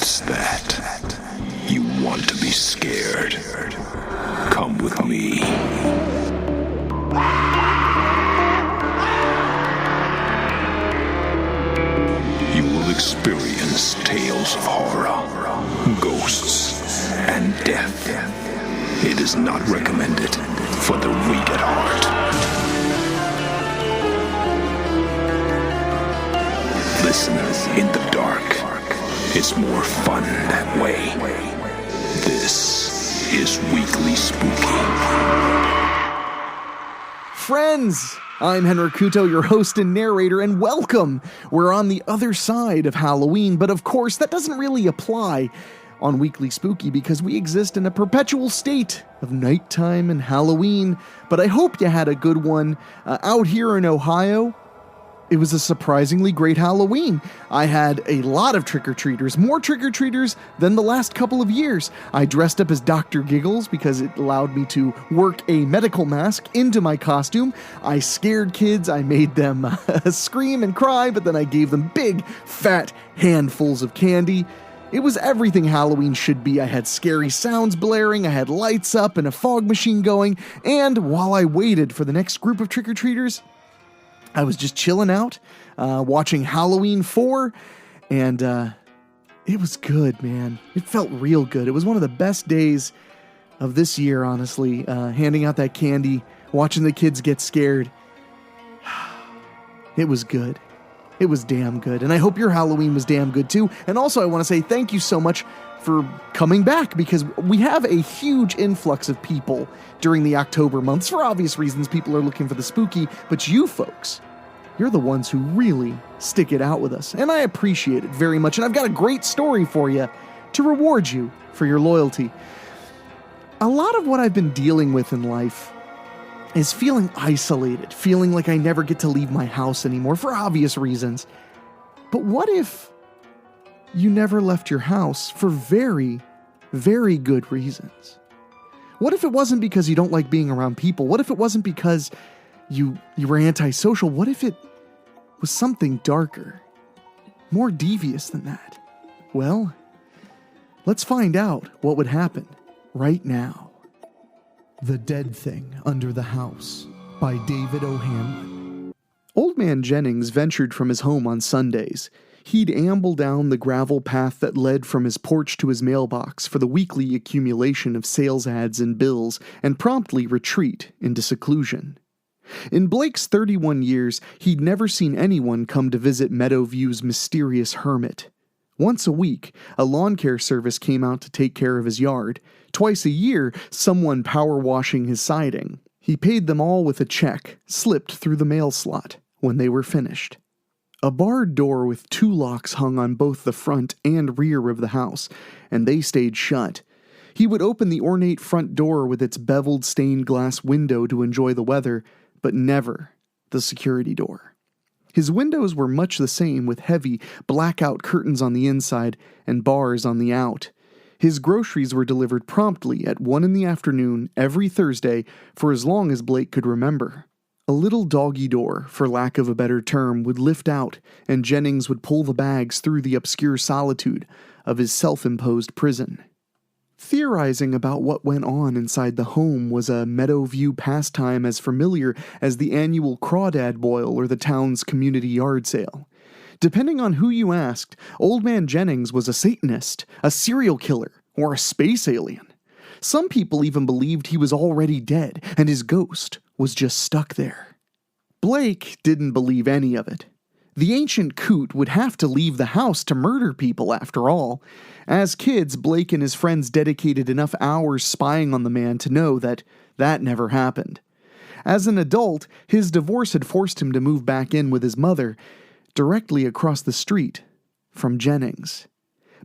What's that? You want to be scared? Come with me. You will experience tales of horror, ghosts, and death. It is not recommended for the weak at heart. Listen in the dark. It's more fun that way. This is Weekly Spooky. Friends, I'm Henry Kuto, your host and narrator, and welcome. We're on the other side of Halloween, but of course that doesn't really apply on Weekly Spooky because we exist in a perpetual state of nighttime and Halloween. But I hope you had a good one out here in Ohio. It was a surprisingly great Halloween. I had a lot of trick-or-treaters, more trick-or-treaters than the last couple of years. I dressed up as Dr. Giggles because it allowed me to work a medical mask into my costume. I scared kids, I made them scream and cry, but then I gave them big, fat handfuls of candy. It was everything Halloween should be. I had scary sounds blaring, I had lights up and a fog machine going, and while I waited for the next group of trick-or-treaters, I was just chilling out, watching Halloween 4, and it was good, man. It felt real good. It was one of the best days of this year, honestly, handing out that candy, watching the kids get scared. It was good. It was damn good, and I hope your Halloween was damn good too. And also, I want to say thank you so much for coming back, because we have a huge influx of people during the October months. For obvious reasons, people are looking for the spooky, but you folks, you're the ones who really stick it out with us, and I appreciate it very much, and I've got a great story for you to reward you for your loyalty. A lot of what I've been dealing with in life is feeling isolated, feeling like I never get to leave my house anymore for obvious reasons. But what if you never left your house for very, very good reasons? What if it wasn't because you don't like being around people? What if it wasn't because you were antisocial? What if it was something darker, more devious than that? Well, let's find out what would happen right now. The Dead Thing Under the House by David O'Hanlon. Old Man Jennings ventured from his home on Sundays. He'd amble down the gravel path that led from his porch to his mailbox for the weekly accumulation of sales ads and bills, and promptly retreat into seclusion. In Blake's 31 years, he'd never seen anyone come to visit Meadowview's mysterious hermit. Once a week, a lawn care service came out to take care of his yard. Twice a year, someone power washing his siding. He paid them all with a check, slipped through the mail slot when they were finished. A barred door with 2 locks hung on both the front and rear of the house, and they stayed shut. He would open the ornate front door with its beveled stained glass window to enjoy the weather, but never the security door. His windows were much the same, with heavy, blackout curtains on the inside and bars on the out. His groceries were delivered promptly at 1 p.m. every Thursday for as long as Blake could remember. A little doggy door, for lack of a better term, would lift out, and Jennings would pull the bags through the obscure solitude of his self-imposed prison. Theorizing about what went on inside the home was a Meadowview pastime as familiar as the annual Crawdad Boil or the town's community yard sale. Depending on who you asked, Old Man Jennings was a Satanist, a serial killer, or a space alien. Some people even believed he was already dead, and his ghost was just stuck there. Blake didn't believe any of it. The ancient coot would have to leave the house to murder people, after all. As kids, Blake and his friends dedicated enough hours spying on the man to know that never happened. As an adult, his divorce had forced him to move back in with his mother, directly across the street from Jennings.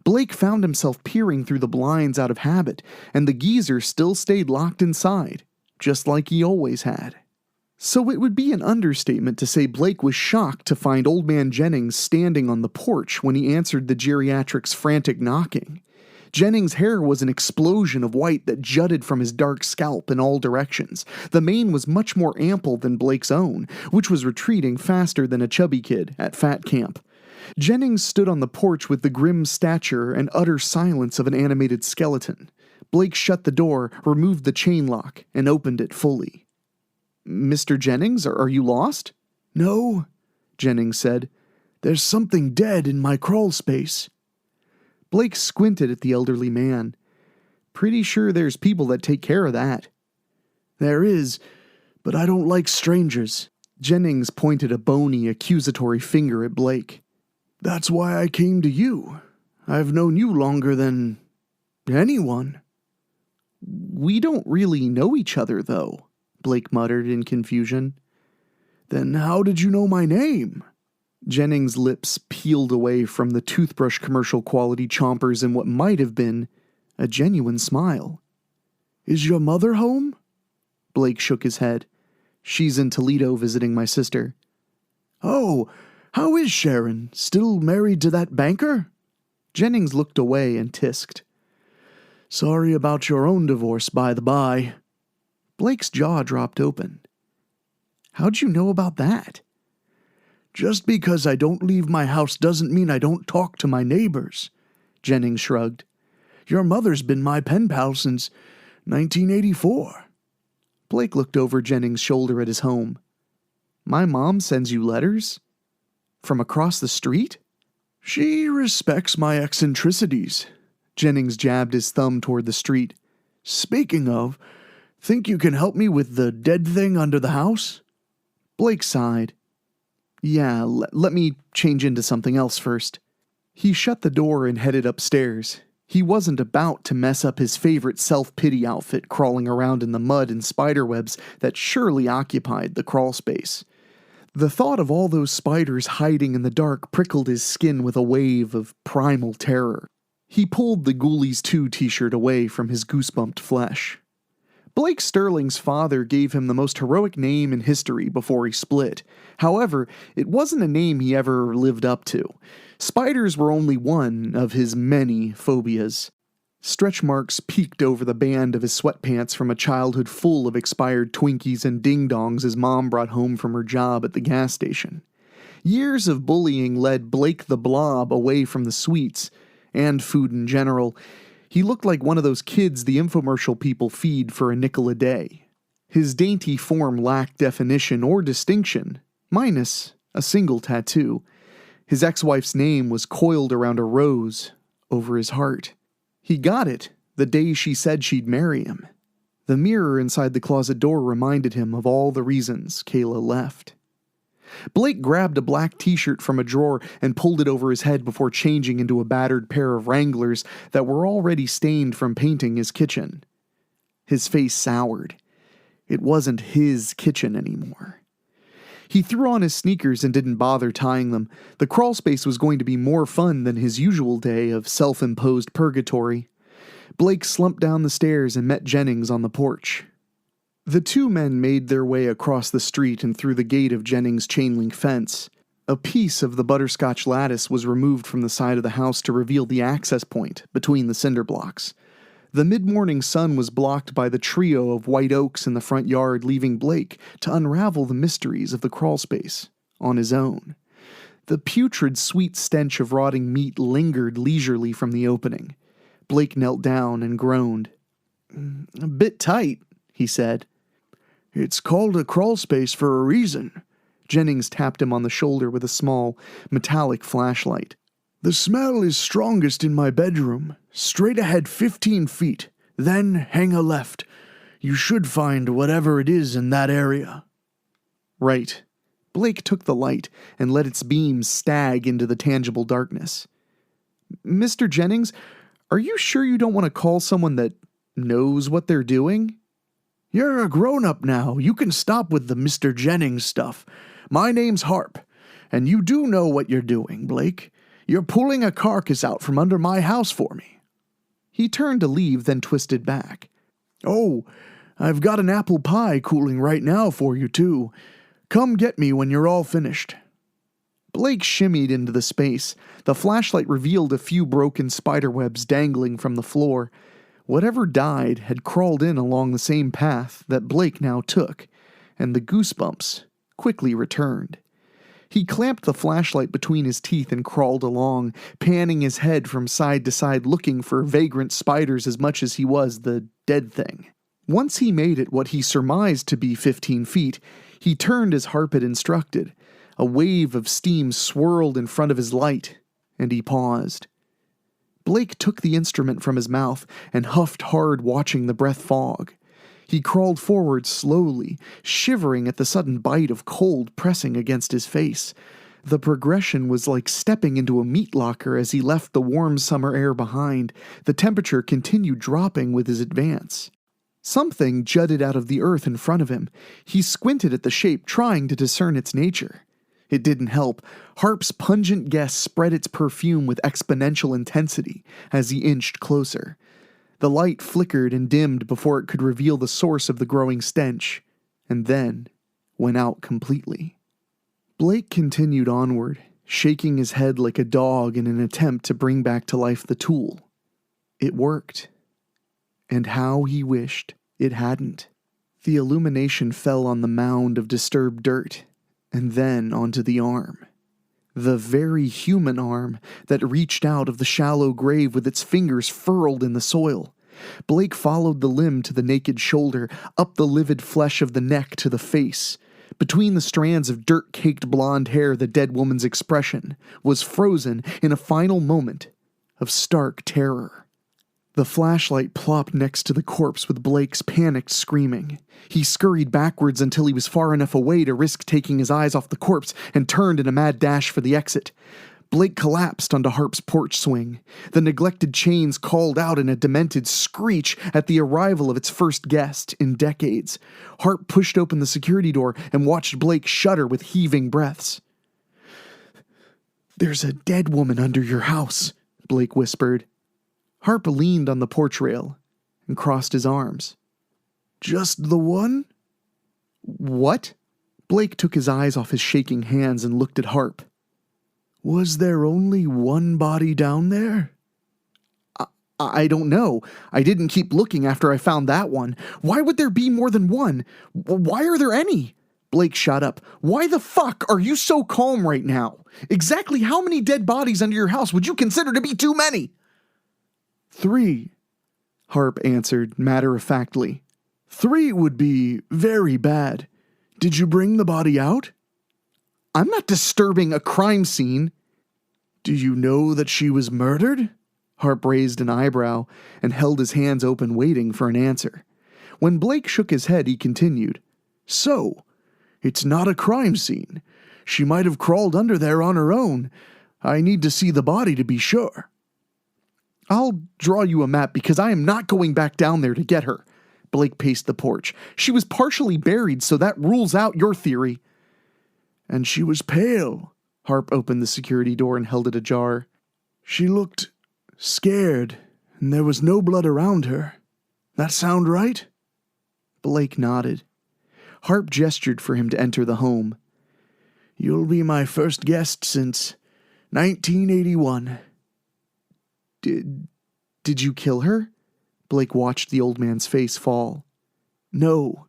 Blake found himself peering through the blinds out of habit, and the geezer still stayed locked inside, just like he always had. So it would be an understatement to say Blake was shocked to find Old Man Jennings standing on the porch when he answered the geriatric's frantic knocking. Jennings' hair was an explosion of white that jutted from his dark scalp in all directions. The mane was much more ample than Blake's own, which was retreating faster than a chubby kid at fat camp. Jennings stood on the porch with the grim stature and utter silence of an animated skeleton. Blake shut the door, removed the chain lock, and opened it fully. "Mr. Jennings, are you lost?" "No," Jennings said. "There's something dead in my crawl space." Blake squinted at the elderly man. "Pretty sure there's people that take care of that." "There is, but I don't like strangers." Jennings pointed a bony, accusatory finger at Blake. "That's why I came to you. I've known you longer than anyone." "We don't really know each other, though," Blake muttered in confusion. "Then how did you know my name?" Jennings' lips peeled away from the toothbrush commercial quality chompers in what might have been a genuine smile. "Is your mother home?" Blake shook his head. "She's in Toledo visiting my sister." "Oh, how is Sharon? Still married to that banker?" Jennings looked away and tisked. "Sorry about your own divorce, by the by." Blake's jaw dropped open. "How'd you know about that?" "Just because I don't leave my house doesn't mean I don't talk to my neighbors," Jennings shrugged. "Your mother's been my pen pal since 1984. Blake looked over Jennings' shoulder at his home. "My mom sends you letters? From across the street?" "She respects my eccentricities." Jennings jabbed his thumb toward the street. "Speaking of, think you can help me with the dead thing under the house?" Blake sighed. "Yeah, let me change into something else first." He shut the door and headed upstairs. He wasn't about to mess up his favorite self-pity outfit crawling around in the mud and spiderwebs that surely occupied the crawl space. The thought of all those spiders hiding in the dark prickled his skin with a wave of primal terror. He pulled the Ghoulies 2 t-shirt away from his goosebumped flesh. Blake Sterling's father gave him the most heroic name in history before he split. However, it wasn't a name he ever lived up to. Spiders were only one of his many phobias. Stretch marks peeked over the band of his sweatpants from a childhood full of expired Twinkies and ding-dongs his mom brought home from her job at the gas station. Years of bullying led Blake the Blob away from the sweets, and food in general. He looked like one of those kids the infomercial people feed for a nickel a day. His dainty form lacked definition or distinction, minus a single tattoo. His ex-wife's name was coiled around a rose over his heart. He got it the day she said she'd marry him. The mirror inside the closet door reminded him of all the reasons Kayla left. Blake grabbed a black t-shirt from a drawer and pulled it over his head before changing into a battered pair of Wranglers that were already stained from painting his kitchen. His face soured. It wasn't his kitchen anymore. He threw on his sneakers and didn't bother tying them. The crawl space was going to be more fun than his usual day of self-imposed purgatory. Blake slumped down the stairs and met Jennings on the porch. The two men made their way across the street and through the gate of Jennings' chain-link fence. A piece of the butterscotch lattice was removed from the side of the house to reveal the access point between the cinder blocks. The mid-morning sun was blocked by the trio of white oaks in the front yard, leaving Blake to unravel the mysteries of the crawlspace on his own. The putrid, sweet stench of rotting meat lingered leisurely from the opening. Blake knelt down and groaned. "A bit tight," he said. "It's called a crawl space for a reason." Jennings tapped him on the shoulder with a small, metallic flashlight. "The smell is strongest in my bedroom. Straight ahead 15 feet, then hang a left. You should find whatever it is in that area." Right. Blake took the light and let its beams stag into the tangible darkness. "Mr. Jennings, are you sure you don't want to call someone that knows what they're doing?" "You're a grown-up now. You can stop with the Mr. Jennings stuff. My name's Harp, and you do know what you're doing, Blake. You're pulling a carcass out from under my house for me." He turned to leave, then twisted back. "Oh, I've got an apple pie cooling right now for you, too. Come get me when you're all finished." Blake shimmied into the space. The flashlight revealed a few broken spiderwebs dangling from the floor. Whatever died had crawled in along the same path that Blake now took, and the goosebumps quickly returned. He clamped the flashlight between his teeth and crawled along, panning his head from side to side looking for vagrant spiders as much as he was the dead thing. Once he made it what he surmised to be 15 feet, he turned as Harp had instructed. A wave of steam swirled in front of his light, and he paused. Blake took the instrument from his mouth and huffed hard, watching the breath fog. He crawled forward slowly, shivering at the sudden bite of cold pressing against his face. The progression was like stepping into a meat locker as he left the warm summer air behind. The temperature continued dropping with his advance. Something jutted out of the earth in front of him. He squinted at the shape, trying to discern its nature. It didn't help. Harp's pungent guess spread its perfume with exponential intensity as he inched closer. The light flickered and dimmed before it could reveal the source of the growing stench, and then went out completely. Blake continued onward, shaking his head like a dog in an attempt to bring back to life the tool. It worked. And how he wished it hadn't. The illumination fell on the mound of disturbed dirt, and then onto the arm. The very human arm that reached out of the shallow grave with its fingers furrowed in the soil. Blake followed the limb to the naked shoulder, up the livid flesh of the neck to the face. Between the strands of dirt-caked blonde hair, the dead woman's expression was frozen in a final moment of stark terror. The flashlight plopped next to the corpse with Blake's panicked screaming. He scurried backwards until he was far enough away to risk taking his eyes off the corpse and turned in a mad dash for the exit. Blake collapsed onto Harp's porch swing. The neglected chains called out in a demented screech at the arrival of its first guest in decades. Harp pushed open the security door and watched Blake shudder with heaving breaths. "There's a dead woman under your house," Blake whispered. Harp leaned on the porch rail and crossed his arms. "Just the one?" "What?" Blake took his eyes off his shaking hands and looked at Harp. "Was there only one body down there?" I don't know. I didn't keep looking after I found that one. Why would there be more than one? Why are there any?" Blake shot up. "Why the fuck are you so calm right now? Exactly how many dead bodies under your house would you consider to be too many?" 3, Harp answered matter-of-factly. 3 would be very bad. Did you bring the body out?" "I'm not disturbing a crime scene." "Do you know that she was murdered?" Harp raised an eyebrow and held his hands open, waiting for an answer. When Blake shook his head, he continued, "So, it's not a crime scene. She might have crawled under there on her own. I need to see the body to be sure." "I'll draw you a map because I am not going back down there to get her." Blake paced the porch. "She was partially buried, so that rules out your theory." "And she was pale." Harp opened the security door and held it ajar. "She looked scared, and there was no blood around her. That sound right?" Blake nodded. Harp gestured for him to enter the home. "You'll be my first guest since 1981. Did you kill her?" Blake watched the old man's face fall. "No,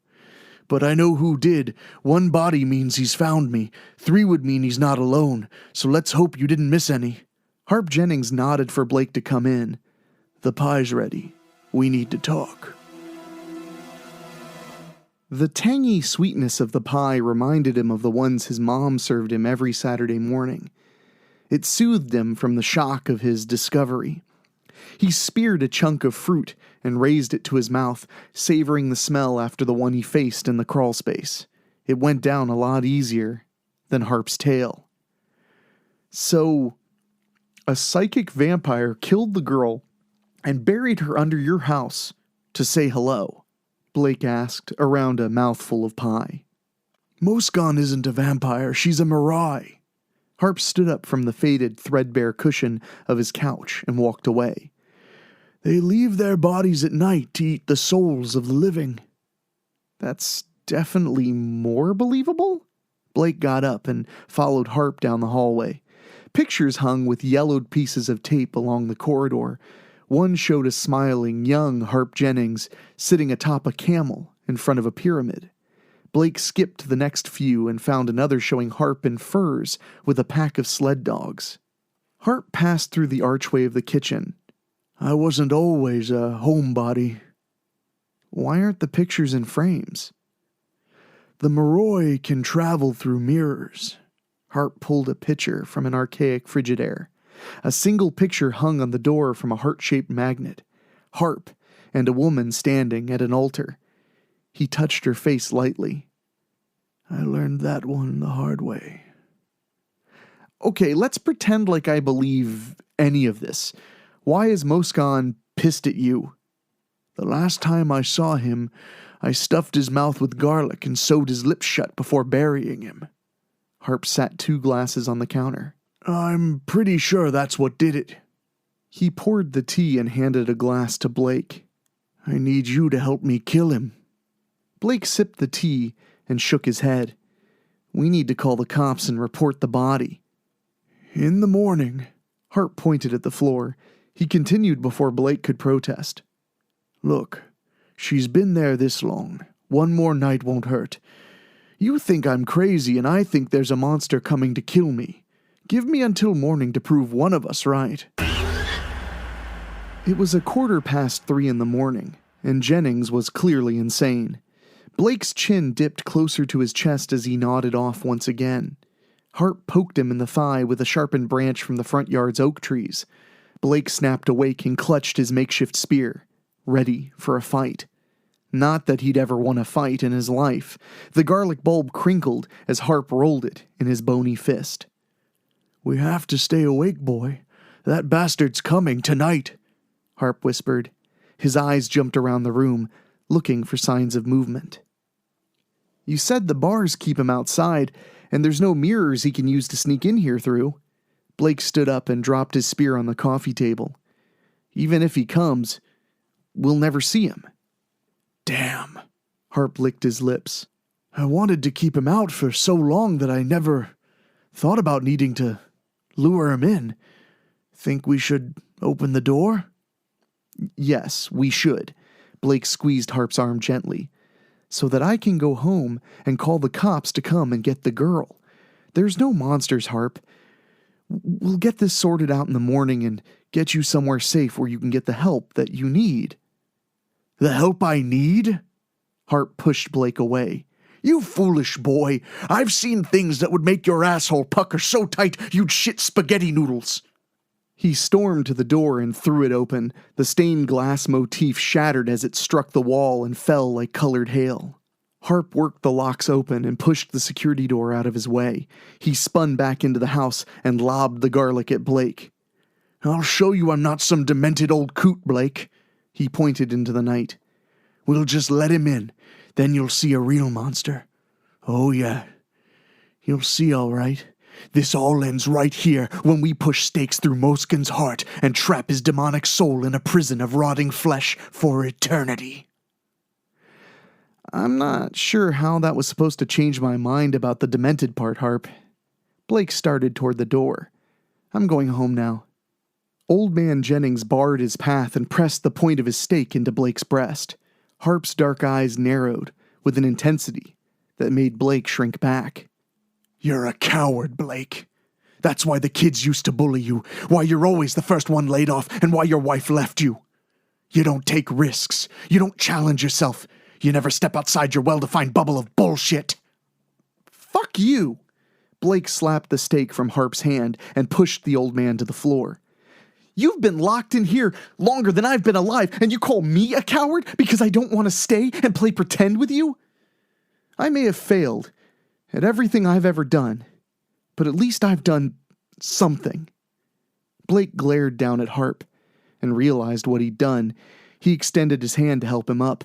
but I know who did. 1 body means he's found me. 3 would mean he's not alone, so let's hope you didn't miss any." Harp Jennings nodded for Blake to come in. "The pie's ready. We need to talk." The tangy sweetness of the pie reminded him of the ones his mom served him every Saturday morning. It soothed him from the shock of his discovery. He speared a chunk of fruit and raised it to his mouth, savoring the smell after the one he faced in the crawlspace. It went down a lot easier than Harp's tail. "So, a psychic vampire killed the girl and buried her under your house to say hello?" Blake asked, around a mouthful of pie. "Moscon isn't a vampire, she's a Mirai." Harp stood up from the faded, threadbare cushion of his couch and walked away. "They leave their bodies at night to eat the souls of the living." "That's definitely more believable." Blake got up and followed Harp down the hallway. Pictures hung with yellowed pieces of tape along the corridor. One showed a smiling, young Harp Jennings sitting atop a camel in front of a pyramid. Blake skipped to the next few and found another showing Harp in furs with a pack of sled dogs. Harp passed through the archway of the kitchen. I wasn't always a homebody. Why aren't the pictures in frames? The Moroi can travel through mirrors. Harp pulled a picture from an archaic Frigidaire. A single picture hung on the door from a heart-shaped magnet. Harp and a woman standing at an altar. He touched her face lightly. I learned that one the hard way. Okay, let's pretend like I believe any of this. Why is Moscon pissed at you? The last time I saw him, I stuffed his mouth with garlic and sewed his lips shut before burying him. Harp sat 2 glasses on the counter. I'm pretty sure that's what did it. He poured the tea and handed a glass to Blake. I need you to help me kill him. Blake sipped the tea and shook his head. We need to call the cops and report the body. In the morning. Harp pointed at the floor. He continued before Blake could protest. Look, she's been there this long. One more night won't hurt. You think I'm crazy and I think there's a monster coming to kill me. Give me until morning to prove one of us right. It was 3:15 in the morning, and Jennings was clearly insane. Blake's chin dipped closer to his chest as he nodded off once again. Harp poked him in the thigh with a sharpened branch from the front yard's oak trees. Blake snapped awake and clutched his makeshift spear, ready for a fight. Not that he'd ever won a fight in his life. The garlic bulb crinkled as Harp rolled it in his bony fist. We have to stay awake, boy. That bastard's coming tonight, Harp whispered. His eyes jumped around the room, looking for signs of movement. You said the bars keep him outside, and there's no mirrors he can use to sneak in here through. Blake stood up and dropped his spear on the coffee table. Even if he comes, we'll never see him. Damn. Harp licked his lips. I wanted to keep him out for so long that I never thought about needing to lure him in. Think we should open the door? Yes, we should. Blake squeezed Harp's arm gently. So that I can go home and call the cops to come and get the girl. There's no monsters, Harp. We'll get this sorted out in the morning and get you somewhere safe where you can get the help that you need. The help I need? Harp pushed Blake away. You foolish boy. I've seen things that would make your asshole pucker so tight you'd shit spaghetti noodles. He stormed to the door and threw it open. The stained glass motif shattered as it struck the wall and fell like colored hail. Harp worked the locks open and pushed the security door out of his way. He spun back into the house and lobbed the garlic at Blake. I'll show you I'm not some demented old coot, Blake. He pointed into the night. We'll just let him in. Then you'll see a real monster. Oh, yeah. You'll see, all right. This all ends right here when we push stakes through Moskin's heart and trap his demonic soul in a prison of rotting flesh for eternity. I'm not sure how that was supposed to change my mind about the demented part, Harp. Blake started toward the door. I'm going home now. Old Man Jennings barred his path and pressed the point of his stake into Blake's breast. Harp's dark eyes narrowed with an intensity that made Blake shrink back. You're a coward, Blake. That's why the kids used to bully you, why you're always the first one laid off, and why your wife left you. You don't take risks. You don't challenge yourself. You never step outside your well-defined bubble of bullshit. Fuck you! Blake slapped the stake from Harp's hand and pushed the old man to the floor. You've been locked in here longer than I've been alive, and you call me a coward because I don't want to stay and play pretend with you? I may have failed at everything I've ever done, but at least I've done something. Blake glared down at Harp and realized what he'd done. He extended his hand to help him up,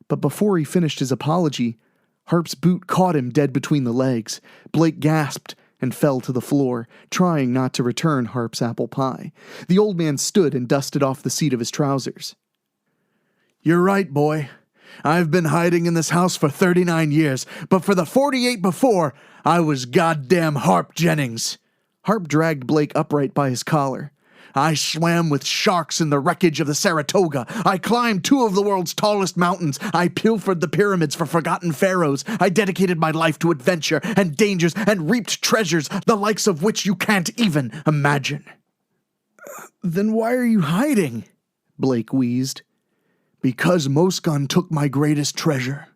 but before he finished his apology, Harp's boot caught him dead between the legs. Blake gasped and fell to the floor, trying not to return Harp's apple pie. The old man stood and dusted off the seat of his trousers. You're right, boy. I've been hiding in this house for 39 years, but for the 48 before, I was goddamn Harp Jennings. Harp dragged Blake upright by his collar. I swam with sharks in the wreckage of the Saratoga. I climbed 2 of the world's tallest mountains. I pilfered the pyramids for forgotten pharaohs. I dedicated my life to adventure and dangers and reaped treasures, the likes of which you can't even imagine. Then why are you hiding? Blake wheezed. Because Moscon took my greatest treasure.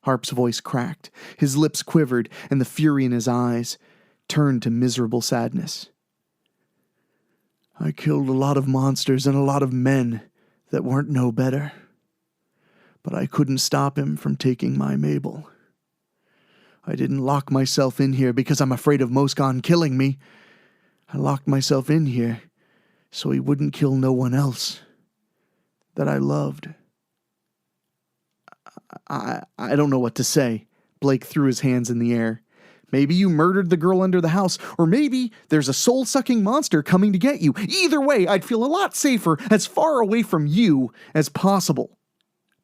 Harp's voice cracked. His lips quivered, and the fury in his eyes turned to miserable sadness. I killed a lot of monsters and a lot of men that weren't no better. But I couldn't stop him from taking my Mabel. I didn't lock myself in here because I'm afraid of Moscon killing me. I locked myself in here so he wouldn't kill no one else that I loved. I don't know what to say. Blake threw his hands in the air. Maybe you murdered the girl under the house, or maybe there's a soul-sucking monster coming to get you. Either way, I'd feel a lot safer as far away from you as possible.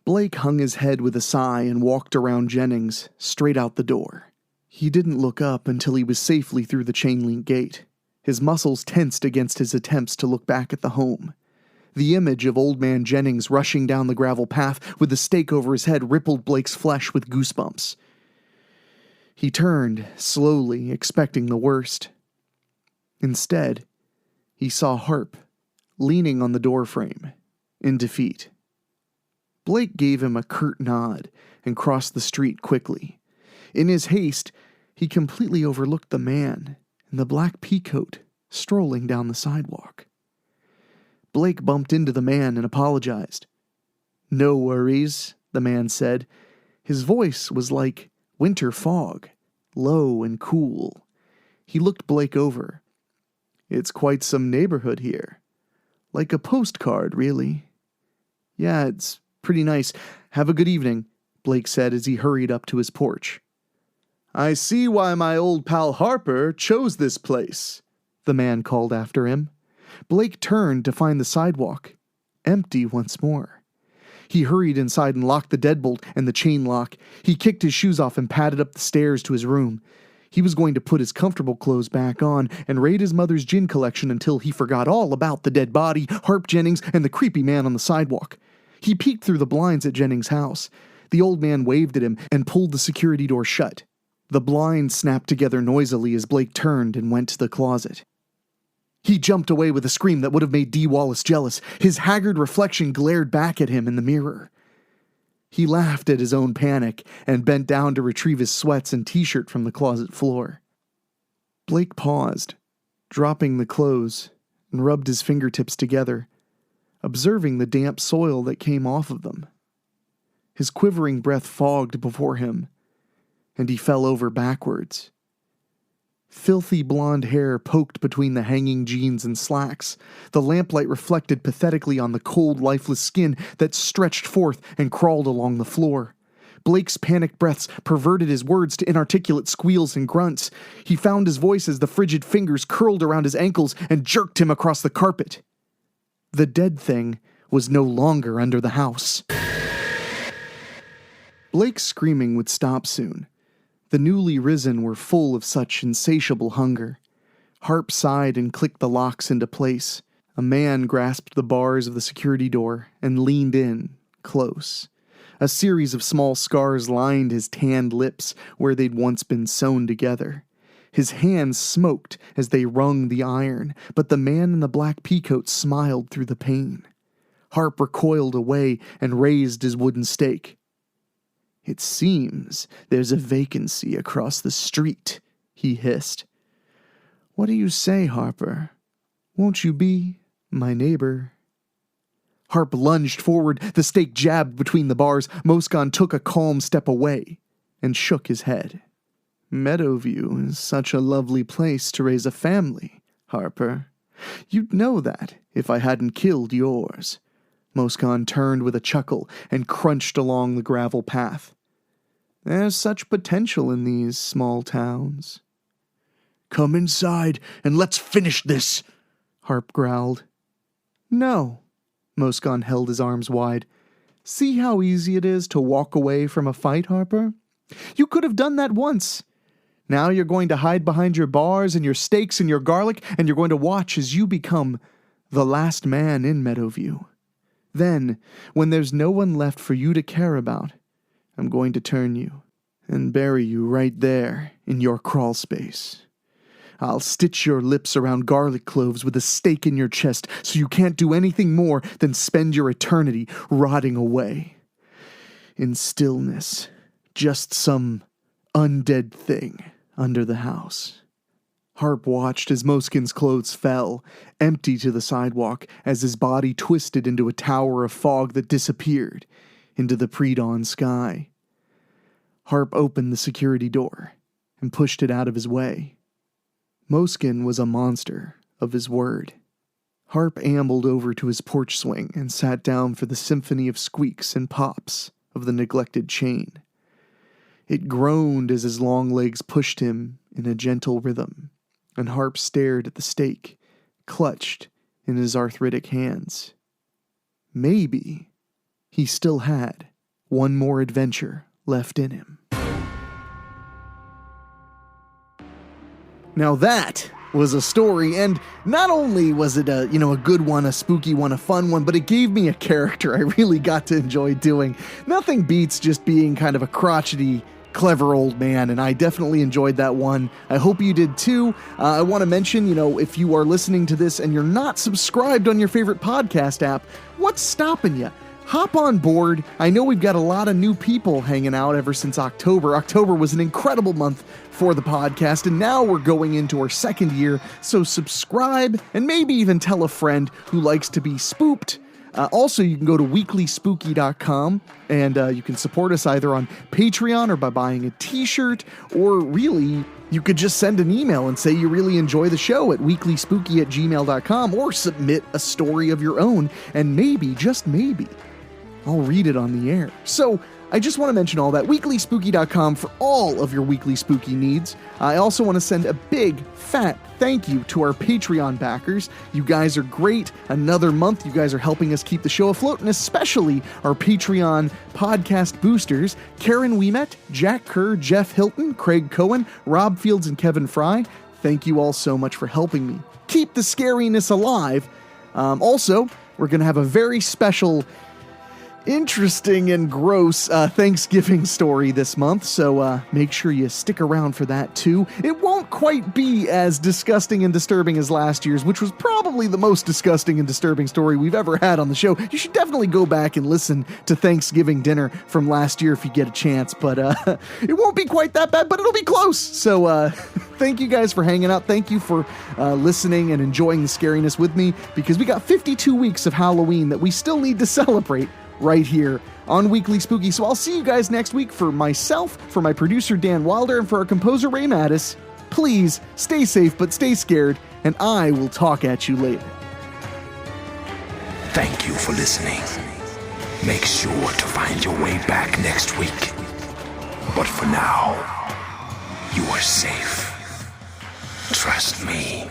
Blake hung his head with a sigh and walked around Jennings, straight out the door. He didn't look up until he was safely through the chain-link gate. His muscles tensed against his attempts to look back at the home. The image of old man Jennings rushing down the gravel path with the stake over his head rippled Blake's flesh with goosebumps. He turned, slowly, expecting the worst. Instead, he saw Harp, leaning on the doorframe, in defeat. Blake gave him a curt nod and crossed the street quickly. In his haste, he completely overlooked the man in the black peacoat strolling down the sidewalk. Blake bumped into the man and apologized. "No worries," the man said. His voice was like winter fog, low and cool. He looked Blake over. "It's quite some neighborhood here. Like a postcard, really." "Yeah, it's pretty nice. Have a good evening," Blake said as he hurried up to his porch. "I see why my old pal Harper chose this place," the man called after him. Blake turned to find the sidewalk empty once more. He hurried inside and locked the deadbolt and the chain lock. He kicked his shoes off and padded up the stairs to his room. He was going to put his comfortable clothes back on and raid his mother's gin collection until he forgot all about the dead body, Harp Jennings, and the creepy man on the sidewalk. He peeked through the blinds at Jennings' house. The old man waved at him and pulled the security door shut. The blinds snapped together noisily as Blake turned and went to the closet. He jumped away with a scream that would have made Dee Wallace jealous. His haggard reflection glared back at him in the mirror. He laughed at his own panic and bent down to retrieve his sweats and t-shirt from the closet floor. Blake paused, dropping the clothes, and rubbed his fingertips together, observing the damp soil that came off of them. His quivering breath fogged before him, and he fell over backwards. Filthy blonde hair poked between the hanging jeans and slacks. The lamplight reflected pathetically on the cold, lifeless skin that stretched forth and crawled along the floor. Blake's panicked breaths perverted his words to inarticulate squeals and grunts. He found his voice as the frigid fingers curled around his ankles and jerked him across the carpet. The dead thing was no longer under the house. Blake's screaming would stop soon. The newly risen were full of such insatiable hunger. Harp sighed and clicked the locks into place. A man grasped the bars of the security door and leaned in, close. A series of small scars lined his tanned lips where they'd once been sewn together. His hands smoked as they wrung the iron, but the man in the black peacoat smiled through the pain. Harp recoiled away and raised his wooden stake. "It seems there's a vacancy across the street," he hissed. "What do you say, Harper? Won't you be my neighbor?" Harp lunged forward, the stake jabbed between the bars. Moscon took a calm step away and shook his head. "Meadowview is such a lovely place to raise a family, Harper. You'd know that if I hadn't killed yours." Moscon turned with a chuckle and crunched along the gravel path. "There's such potential in these small towns." "Come inside and let's finish this," Harp growled. "No." Moscon held his arms wide. "See how easy it is to walk away from a fight, Harper? You could have done that once. Now you're going to hide behind your bars and your steaks and your garlic, and you're going to watch as you become the last man in Meadowview. Then, when there's no one left for you to care about, I'm going to turn you and bury you right there in your crawl space. I'll stitch your lips around garlic cloves with a stake in your chest so you can't do anything more than spend your eternity rotting away. In stillness, just some undead thing under the house. Harp watched as Moskin's clothes fell, empty to the sidewalk, as his body twisted into a tower of fog that disappeared into the pre-dawn sky. Harp opened the security door and pushed it out of his way. Moskin was a monster of his word. Harp ambled over to his porch swing and sat down for the symphony of squeaks and pops of the neglected chain. It groaned as his long legs pushed him in a gentle rhythm, and Harp stared at the stake, clutched in his arthritic hands. Maybe he still had one more adventure left in him. Now that was a story, and not only was it a good one, a spooky one, a fun one, but it gave me a character I really got to enjoy doing. Nothing beats just being kind of a crotchety, clever old man, and I definitely enjoyed that one. I hope you did too. I want to mention, if you are listening to this and you're not subscribed on your favorite podcast app, what's stopping you? Hop on board. I know we've got a lot of new people hanging out ever since October. October was an incredible month for the podcast, and now we're going into our second year, so subscribe and maybe even tell a friend who likes to be spooked. Also, you can go to weeklyspooky.com and you can support us either on Patreon or by buying a t-shirt, or really, you could just send an email and say you really enjoy the show at weeklyspooky@gmail.com, or submit a story of your own, and maybe, just maybe, I'll read it on the air. So, I just want to mention all that. weeklyspooky.com for all of your weekly spooky needs. I also want to send a big, fat thank you to our Patreon backers. You guys are great. Another month, you guys are helping us keep the show afloat, and especially our Patreon podcast boosters, Karen Ouimet, Jack Kerr, Jeff Hilton, Craig Cohen, Rob Fields, and Kevin Fry. Thank you all so much for helping me keep the scariness alive. Also, we're going to have a very special, interesting and gross Thanksgiving story this month, so make sure you stick around for that too. It won't quite be as disgusting and disturbing as last year's, which was probably the most disgusting and disturbing story we've ever had on the show. You should definitely go back and listen to Thanksgiving dinner from last year if you get a chance, but it won't be quite that bad, but it'll be close. So thank you guys for hanging out. Thank you for listening and enjoying the scariness with me, because we got 52 weeks of Halloween that we still need to celebrate right here on Weekly Spooky. So I'll see you guys next week. For myself, for my producer Dan Wilder, and for our composer Ray Mattis, please stay safe but stay scared, and I will talk at you later. Thank you for listening. Make sure to find your way back next week. But for now, you are safe. Trust me.